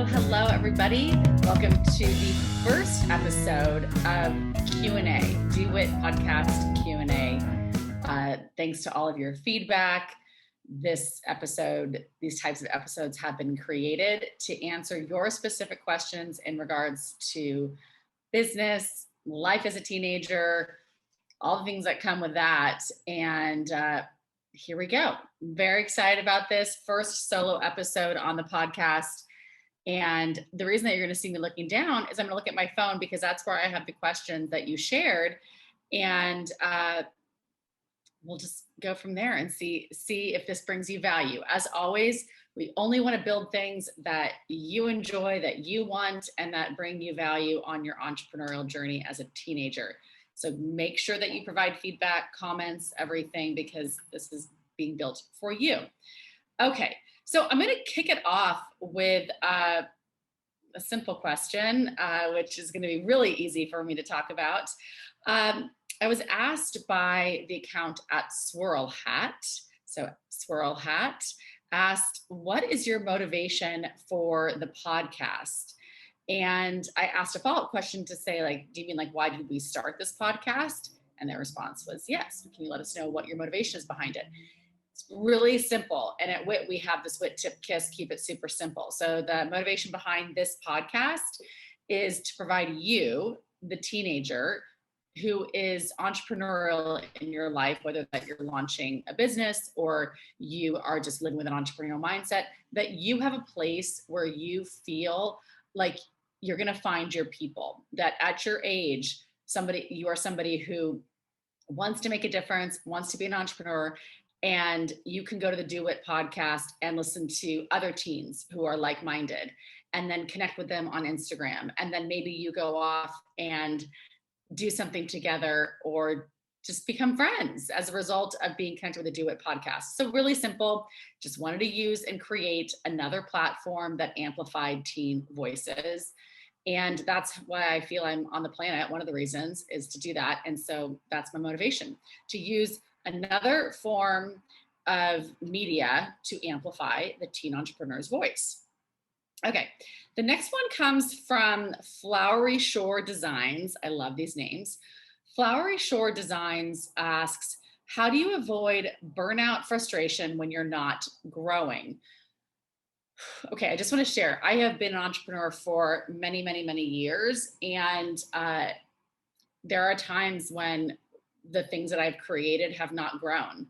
Hello, everybody. Welcome to the first episode of Q&A, WIT podcast Q&A. Thanks to all of your feedback. These types of episodes have been created to answer your specific questions in regards to business, life as a teenager, all the things that come with that. And here we go. Very excited about this first solo episode on the podcast. And the reason that you're going to see me looking down is I'm going to look at my phone because that's where I have the questions that you shared. And we'll just go from there and see if this brings you value. As always, we only want to build things that you enjoy, that you want, and that bring you value on your entrepreneurial journey as a teenager. So make sure that you provide feedback, comments, everything, because this is being built for you. Okay. So I'm going to kick it off with a simple question, which is going to be really easy for me to talk about. I was asked by the account at Swirl Hat. So Swirl Hat asked, what is your motivation for the podcast? And I asked a follow-up question to say, do you mean why did we start this podcast? And their response was, yes. Can you let us know what your motivation is behind it? It's really simple. And at WIT, we have this WIT tip kiss, keep it super simple. So the motivation behind this podcast is to provide you, the teenager who is entrepreneurial in your life, whether that you're launching a business or you are just living with an entrepreneurial mindset, that you have a place where you feel like you're going to find your people, that at your age, you are somebody who wants to make a difference, wants to be an entrepreneur. And you can go to the Do It podcast and listen to other teens who are like-minded and then connect with them on Instagram. And then maybe you go off and do something together or just become friends as a result of being connected with the Do It podcast. So really simple, just wanted to use and create another platform that amplified teen voices. And that's why I feel I'm on the planet. One of the reasons is to do that. And so that's my motivation, to use another form of media to amplify the teen entrepreneur's voice. Okay, the next one comes from Flowery Shore Designs. I love these names. Flowery Shore Designs asks, how do you avoid burnout frustration when you're not growing? Okay, I just want to share. I have been an entrepreneur for many, many, many years. And there are times when the things that I've created have not grown.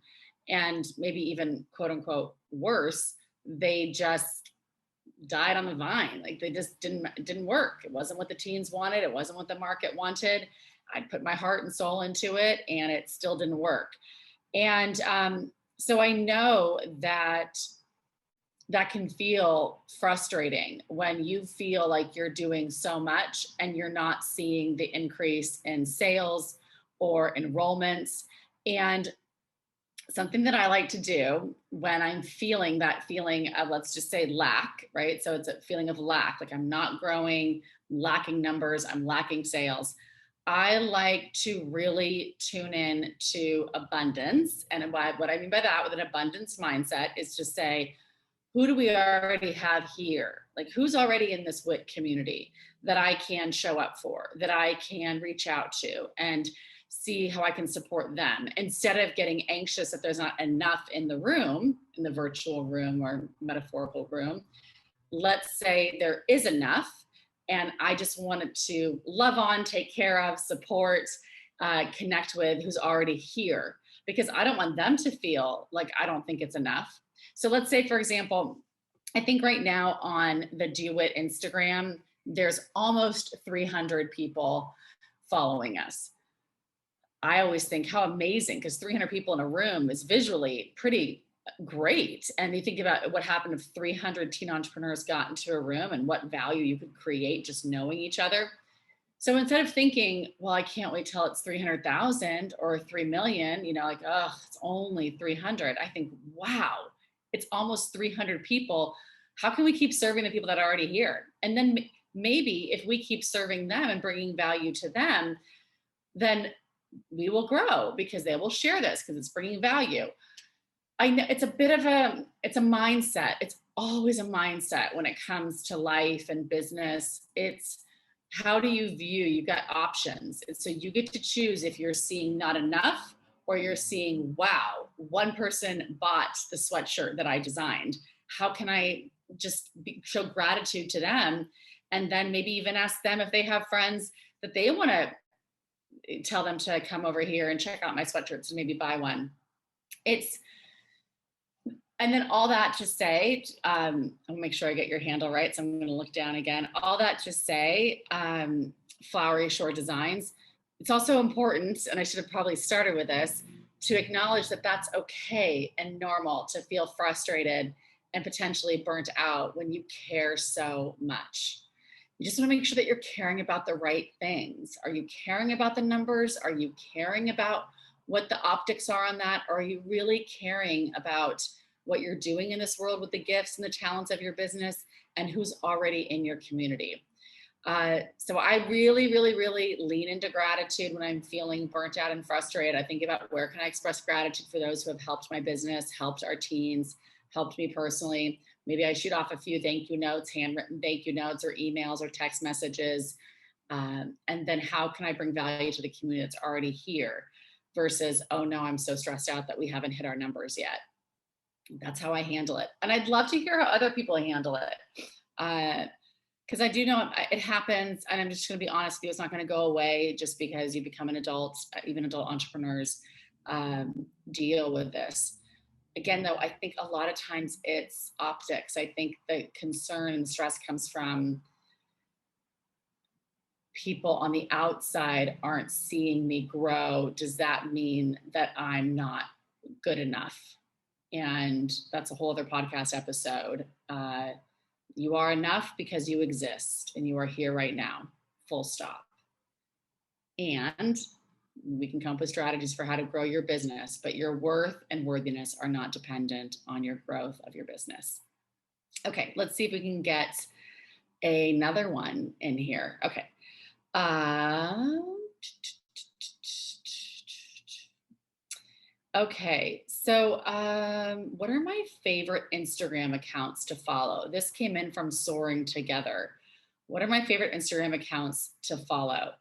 And maybe even quote unquote worse, they just died on the vine. They just didn't work. It wasn't what the teens wanted. It wasn't what the market wanted. I put my heart and soul into it and it still didn't work. And so I know that can feel frustrating when you feel like you're doing so much and you're not seeing the increase in sales or enrollments. And something that I like to do when I'm feeling that feeling of, let's just say, lack, right? So it's a feeling of lack, like I'm not growing, lacking numbers, I'm lacking sales. I like to really tune in to abundance. And what I mean by that with an abundance mindset is to say, who do we already have here? Who's already in this WIT community that I can show up for, that I can reach out to and see how I can support them, instead of getting anxious that there's not enough in the room, in the virtual room or metaphorical room. Let's say there is enough and I just wanted to love on, take care of, support, connect with who's already here, because I don't want them to feel like I don't think it's enough. So let's say, for example, I think right now on the Do It Instagram, there's almost 300 people following us. I always think how amazing, because 300 people in a room is visually pretty great. And you think about what happened if 300 teen entrepreneurs got into a room and what value you could create just knowing each other. So instead of thinking, well, I can't wait till it's 300,000 or 3 million, it's only 300. I think, wow, it's almost 300 people. How can we keep serving the people that are already here? And then maybe if we keep serving them and bringing value to them, then we will grow because they will share this because it's bringing value. I know it's it's a mindset. It's always a mindset when it comes to life and business. It's how do you view? You've got options. And so you get to choose if you're seeing not enough or you're seeing, wow, one person bought the sweatshirt that I designed. How can I show gratitude to them? And then maybe even ask them if they have friends that they want to tell them to come over here and check out my sweatshirts and maybe buy one. It's And then all that to say, I'll make sure I get your handle right. So I'm going to look down again. All that to say, Flowery Shore Designs. It's also important, and I should have probably started with this, to acknowledge that that's okay and normal to feel frustrated and potentially burnt out when you care so much. You just want to make sure that you're caring about the right things. Are you caring about the numbers? Are you caring about what the optics are on that? Or are you really caring about what you're doing in this world with the gifts and the talents of your business and who's already in your community? So I really, really, really lean into gratitude when I'm feeling burnt out and frustrated. I think about where can I express gratitude for those who have helped my business, helped our teens, helped me personally. Maybe I shoot off a few thank you notes, handwritten thank you notes or emails or text messages. And then how can I bring value to the community that's already here versus, oh no, I'm so stressed out that we haven't hit our numbers yet. That's how I handle it. And I'd love to hear how other people handle it. Because I do know it happens, and I'm just going to be honest with you, it's not going to go away just because you become an adult. Even adult entrepreneurs deal with this. Again, though, I think a lot of times it's optics. I think the concern and stress comes from people on the outside aren't seeing me grow. Does that mean that I'm not good enough? And that's a whole other podcast episode. You are enough because you exist and you are here right now, full stop. And we can come up with strategies for how to grow your business, but your worth and worthiness are not dependent on your growth of your business. Okay, let's see if we can get another one in here. Okay. Okay, so what are my favorite Instagram accounts to follow? This came in from Soaring Together. What are my favorite Instagram accounts to follow?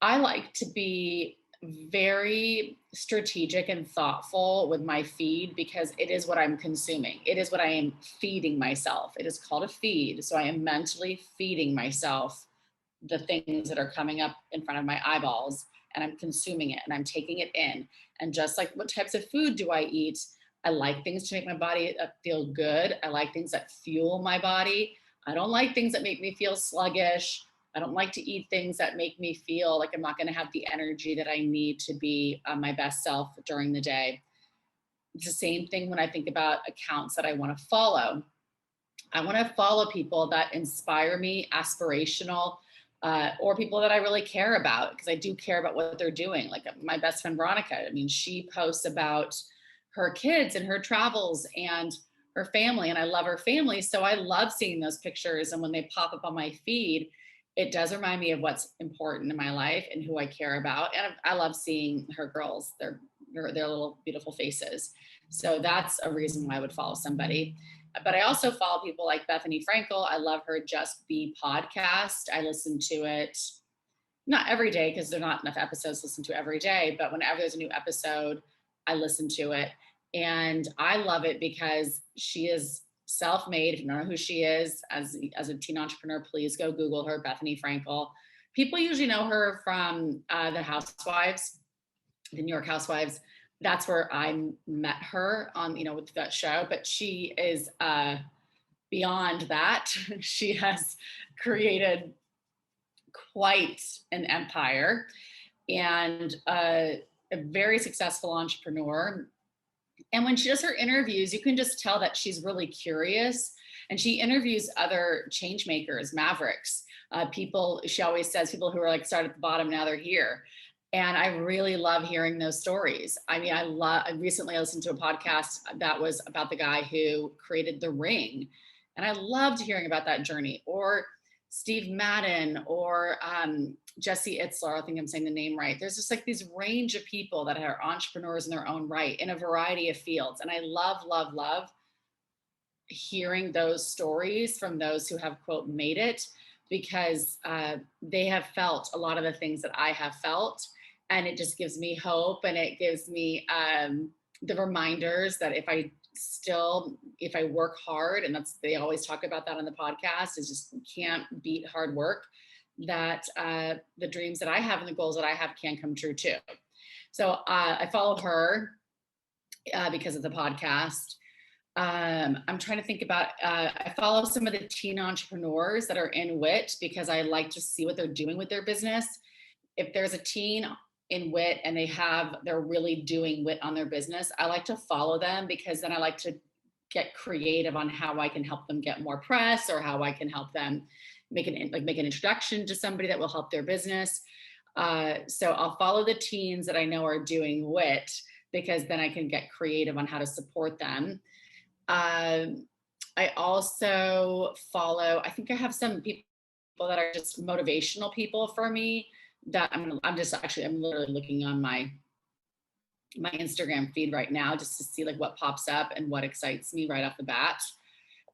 I like to be very strategic and thoughtful with my feed because it is what I'm consuming. It is what I am feeding myself. It is called a feed. So I am mentally feeding myself the things that are coming up in front of my eyeballs, and I'm consuming it and I'm taking it in. And just like what types of food do I eat? I like things to make my body feel good. I like things that fuel my body. I don't like things that make me feel sluggish. I don't like to eat things that make me feel like I'm not going to have the energy that I need to be my best self during the day. It's the same thing when I think about accounts that I want to follow. I want to follow people that inspire me, aspirational, or people that I really care about, because I do care about what they're doing. Like my best friend, Veronica, I mean, she posts about her kids and her travels and her family, and I love her family. So I love seeing those pictures. And when they pop up on my feed, it does remind me of what's important in my life and who I care about. And I love seeing her girls, their little beautiful faces. So that's a reason why I would follow somebody. But I also follow people like Bethany Frankel. I love her Just Be podcast. I listen to it not every day because there are not enough episodes to listen to every day, but whenever there's a new episode, I listen to it. And I love it because she is self-made. If you don't know who she is as a teen entrepreneur, please go Google her, Bethany Frankel. People usually know her from the Housewives, the New York Housewives. That's where I met her on, with that show, but she is beyond that. She has created quite an empire and a very successful entrepreneur. And when she does her interviews, you can just tell that she's really curious, and she interviews other change makers, mavericks, people. She always says people who are like start at the bottom, now they're here. And I really love hearing those stories. I mean, I recently listened to a podcast that was about the guy who created The Ring. And I loved hearing about that journey. Or Steve Madden or Jesse Itzler, I think I'm saying the name right. There's just like these range of people that are entrepreneurs in their own right in a variety of fields. And I love, love, love hearing those stories from those who have, quote, made it, because they have felt a lot of the things that I have felt. And it just gives me hope, and it gives me the reminders that if I work hard, and they always talk about that on the podcast, is just can't beat hard work, that the dreams that I have and the goals that I have can come true too. So I follow her because of the podcast. I'm trying to think about, I follow some of the teen entrepreneurs that are in WIT because I like to see what they're doing with their business. If there's a teen in WIT and they're really doing WIT on their business, I like to follow them, because then I like to get creative on how I can help them get more press, or how I can help them make an introduction to somebody that will help their business. So I'll follow the teens that I know are doing WIT, because then I can get creative on how to support them. I also follow, I think I have some people that are just motivational people for me, that I'm literally looking on my Instagram feed right now just to see like what pops up and what excites me right off the bat.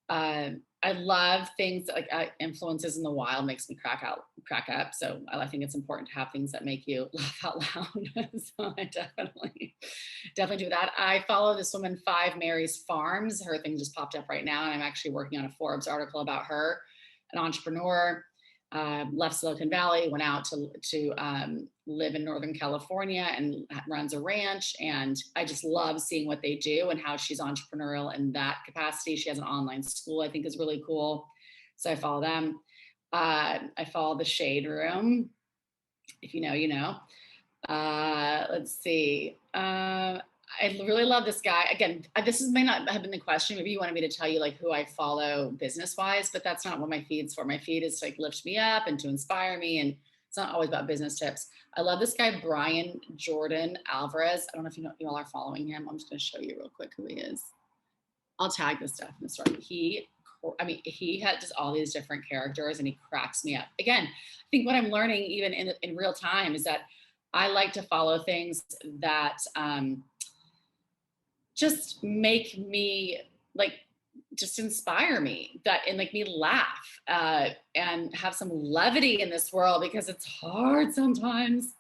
I love things like influences in the wild, makes me crack up. So I think it's important to have things that make you laugh out loud. So I definitely do that. I follow this woman, 5 Mary's Farms. Her thing just popped up right now, and I'm actually working on a Forbes article about her, an entrepreneur. Left Silicon Valley, went out to live in Northern California, and runs a ranch. And I just love seeing what they do and how she's entrepreneurial in that capacity. She has an online school, I think is really cool. So I follow them. I follow the Shade Room. If you know, you know. Let's see. I really love this guy. Again, may not have been the question. Maybe you wanted me to tell you like who I follow business wise, but that's not what my feed's for. My feed is to like lift me up and to inspire me. And it's not always about business tips. I love this guy, Brian Jordan Alvarez. I don't know if you all are following him. I'm just going to show you real quick who he is. I'll tag this stuff in the story. He had just all these different characters, and he cracks me up. Again, I think what I'm learning even in real time is that I like to follow things that, just make me just inspire me, and make me laugh, and have some levity in this world, because it's hard sometimes.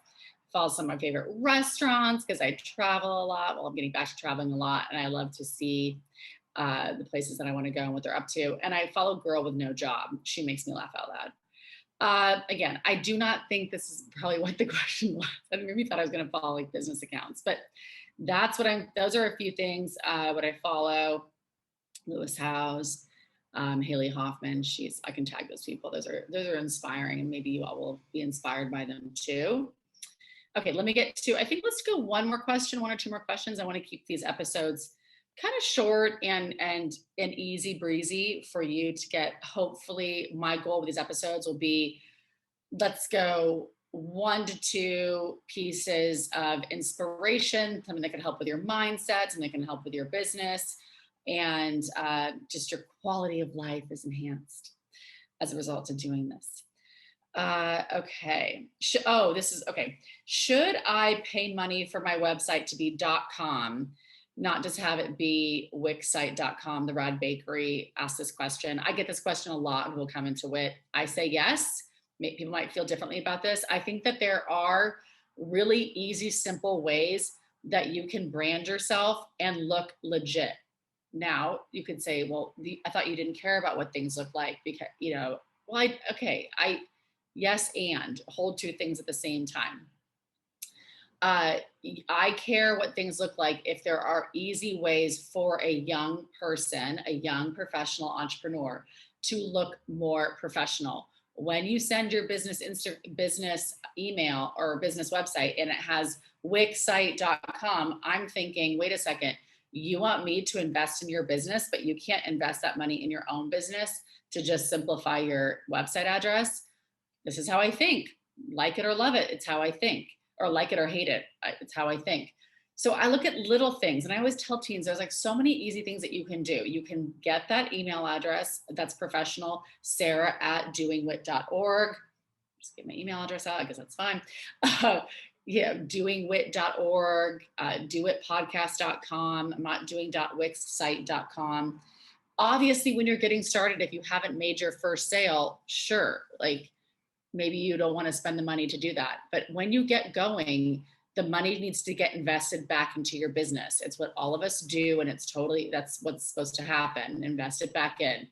Follow some of my favorite restaurants, because I travel a lot. Well, I'm getting back to traveling a lot, and I love to see the places that I want to go and what they're up to. And I follow Girl with No Job. She makes me laugh out loud. Again, I do not think this is probably what the question was. I maybe thought I was going to follow like business accounts, but those are a few things. What I follow: Lewis Howes, Haley Hoffman. I can tag those people. Those are inspiring, and maybe you all will be inspired by them too. Okay, let me get to, I think let's go one or two more questions. I want to keep these episodes kind of short and easy breezy for you to get. Hopefully my goal with these episodes will be, let's go 1 to 2 pieces of inspiration, something that can help with your mindset, something that can help with your business, and just your quality of life is enhanced as a result of doing this. Okay. This is okay. Should I pay money for my website to be .com, not just have it be wixsite.com? The Rad Bakery asked this question. I get this question a lot, and we'll come into WIT. I say yes. People might feel differently about this. I think that there are really easy, simple ways that you can brand yourself and look legit. Now, you could say, well, I thought you didn't care about what things look like, because, yes, and hold 2 things at the same time. I care what things look like if there are easy ways for a young person, a young professional entrepreneur, to look more professional. When you send your business email or business website and it has wixsite.com, I'm thinking, wait a second, you want me to invest in your business, but you can't invest that money in your own business to just simplify your website address? This is how I think. Like it or love it, it's how I think. Or like it or hate it, it's how I think. So I look at little things, and I always tell teens there's like so many easy things that you can do. You can get that email address that's professional, sarah@doingwit.org. Just get my email address out. I guess that's fine. Yeah, doingwit.org, doitpodcast.com. I'm not doing.wixsite.com. Obviously, when you're getting started, if you haven't made your first sale, sure, like maybe you don't want to spend the money to do that. But when you get going, the money needs to get invested back into your business. It's what all of us do, and that's what's supposed to happen. Invest it back in.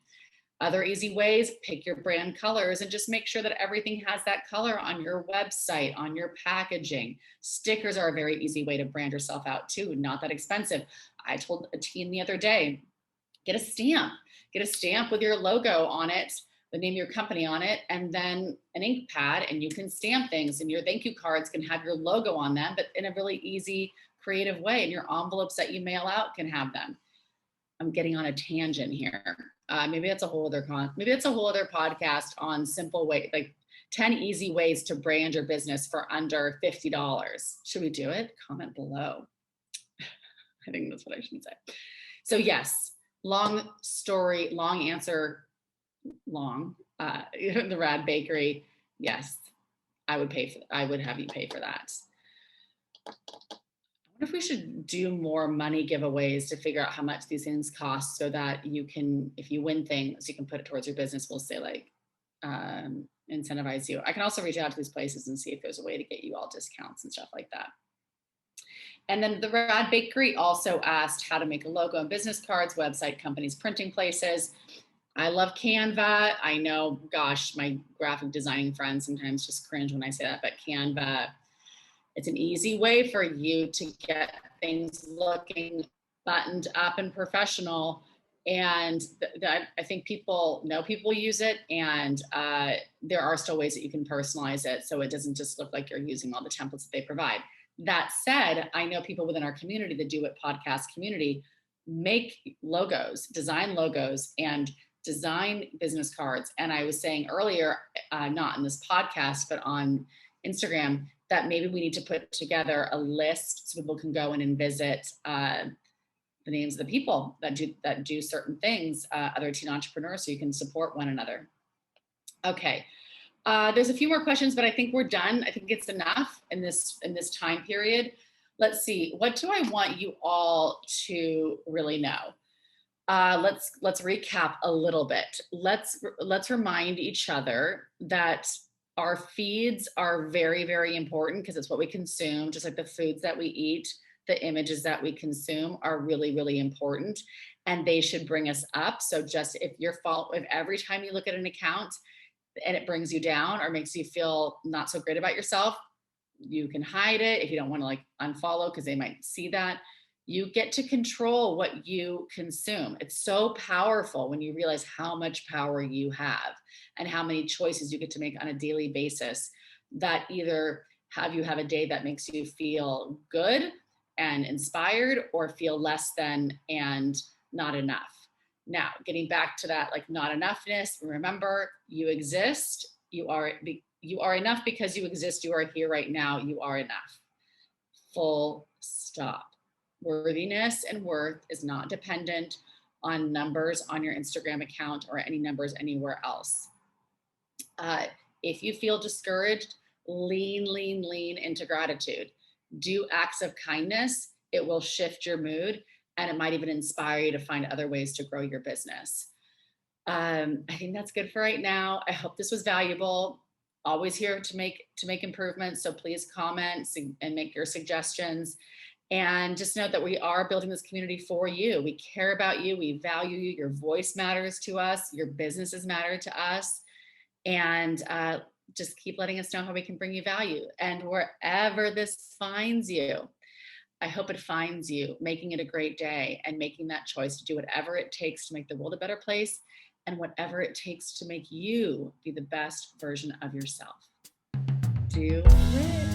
Other easy ways, pick your brand colors and just make sure that everything has that color on your website, on your packaging. Stickers are a very easy way to brand yourself out too, not that expensive. I told a teen the other day, get a stamp with your logo on it, the name of your company on it, and then an ink pad, and you can stamp things, and your thank you cards can have your logo on them, but in a really easy, creative way, and your envelopes that you mail out can have them. I'm getting on a tangent here. Maybe that's a whole other podcast on simple way, like 10 easy ways to brand your business for under $50. Should we do it? Comment below. I think that's what I should say. So yes, long story, long answer, long. The Rad Bakery. Yes, I would have you pay for that. I wonder if we should do more money giveaways to figure out how much these things cost, so that you can, if you win things, you can put it towards your business. We'll say like incentivize you. I can also reach out to these places and see if there's a way to get you all discounts and stuff like that. And then the Rad Bakery also asked how to make a logo and business cards, website, companies, printing places. I love Canva. I know, gosh, my graphic designing friends sometimes just cringe when I say that, but Canva, it's an easy way for you to get things looking buttoned up and professional. And I think people use it, and there are still ways that you can personalize it so it doesn't just look like you're using all the templates that they provide. That said, I know people within our community, the Do It podcast community, make logos, design logos, and design business cards. And I was saying earlier, not in this podcast, but on Instagram, that maybe we need to put together a list so people can go in and visit the names of the people that do certain things, other teen entrepreneurs, so you can support one another. Okay. There's a few more questions, but I think we're done. I think it's enough in this time period. Let's see. What do I want you all to really know? Let's recap a little bit. Let's remind each other that our feeds are very, very important, because it's what we consume. Just like the foods that we eat, the images that we consume are really, really important, and they should bring us up. So just if every time you look at an account and it brings you down or makes you feel not so great about yourself, you can hide it. If you don't want to like unfollow because they might see that, you get to control what you consume. It's so powerful when you realize how much power you have and how many choices you get to make on a daily basis, that either have a day that makes you feel good and inspired, or feel less than and not enough. Now, getting back to that, like not enoughness, remember, you exist. You are enough because you exist. You are here right now. You are enough. Full stop. Worthiness and worth is not dependent on numbers on your Instagram account or any numbers anywhere else. If you feel discouraged, lean into gratitude. Do acts of kindness. It will shift your mood, and it might even inspire you to find other ways to grow your business. I think that's good for right now. I hope this was valuable. Always here to make improvements. So please comment and make your suggestions. And just note that we are building this community for you. We care about you. We value you. Your voice matters to us. Your businesses matter to us. And just keep letting us know how we can bring you value. And wherever this finds you, I hope it finds you making it a great day and making that choice to do whatever it takes to make the world a better place, and whatever it takes to make you be the best version of yourself. Do it.